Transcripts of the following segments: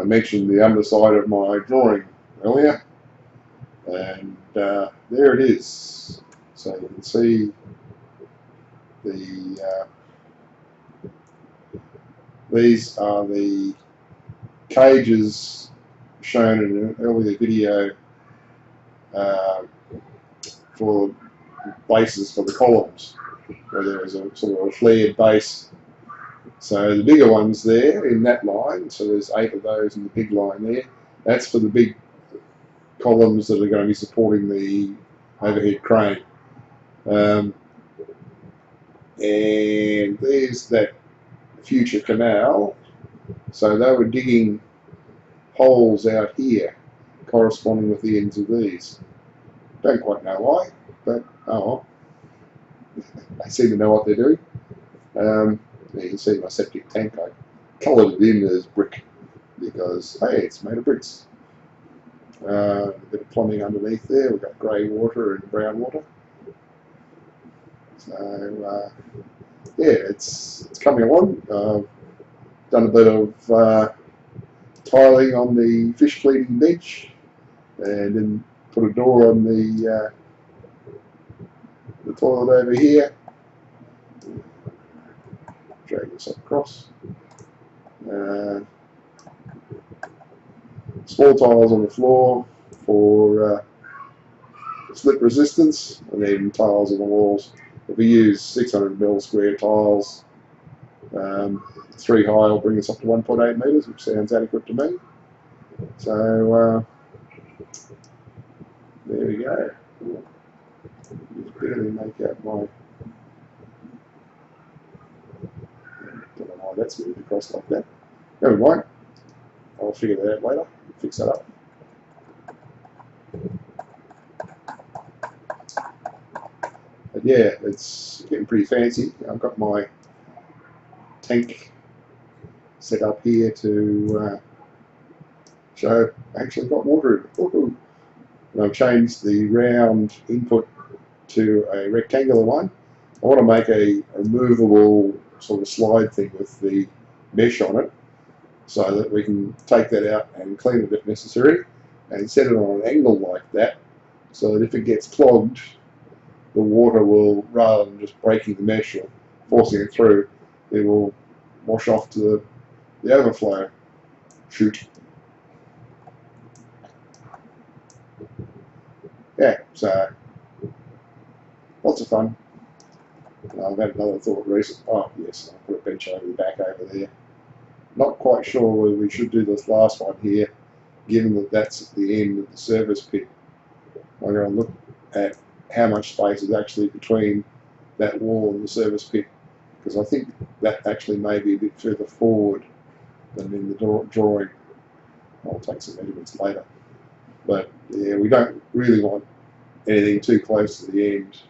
I mentioned the underside of my drawing earlier, and there it is. So you can see the these are the cages shown in an earlier video for bases for the columns, where there is a sort of a flared base. So the bigger ones there in that line, so there's 8 of those in the big line there, that's for the big columns that are going to be supporting the overhead crane. And there's that future canal. So they were digging holes out here corresponding with the ends of these. Don't quite know why, but oh, they seem to know what they're doing. You can see my septic tank. I coloured it in as brick because, hey, it's made of bricks. A bit of plumbing underneath there. We've got grey water and brown water. So yeah, it's coming along. Done a bit of tiling on the fish cleaning bench, and then put a door on the toilet over here. Drag this across. Small tiles on the floor for slip resistance, and then tiles on the walls. If we use 600mm square tiles, 3 high will bring us up to 1.8 metres, which sounds adequate to me. So there we go. Just barely make out my. Don't know why that's moved across like that. Never mind. I'll figure that out later. Fix that up. But yeah, it's getting pretty fancy. I've got my tank set up here to show I actually got water in it. Woohoo! And I've changed the round input to a rectangular one. I want to make a movable sort of slide thing with the mesh on it, so that we can take that out and clean it if necessary, and set it on an angle like that, so that if it gets clogged, the water will, rather than just breaking the mesh or forcing it through, it will wash off to the overflow chute. Yeah, so lots of fun. I've had another thought recently. Oh yes, I'll put a bench over the back over there. Not quite sure whether we should do this last one here, given that that's at the end of the service pit. I'm going to look at how much space is actually between that wall and the service pit, because I think that actually may be a bit further forward than in the drawing. I'll take some measurements later. But yeah, we don't really want anything too close to the end.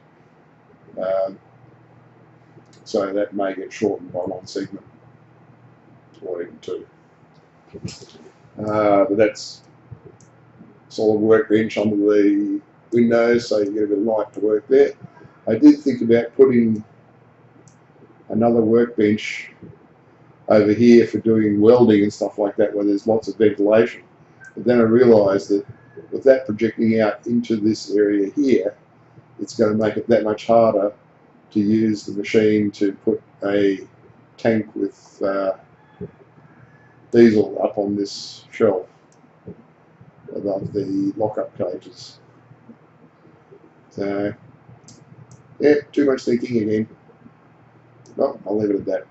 So that may get shortened by 1 segment, or even 2. But that's solid workbench under the windows, so you get a bit of light to work there. I did think about putting another workbench over here for doing welding and stuff like that, where there's lots of ventilation. But then I realised that with that projecting out into this area here, it's going to make it that much harder to use the machine to put a tank with diesel up on this shelf above the lock-up cages. So, yeah, too much thinking again. Well, I'll leave it at that.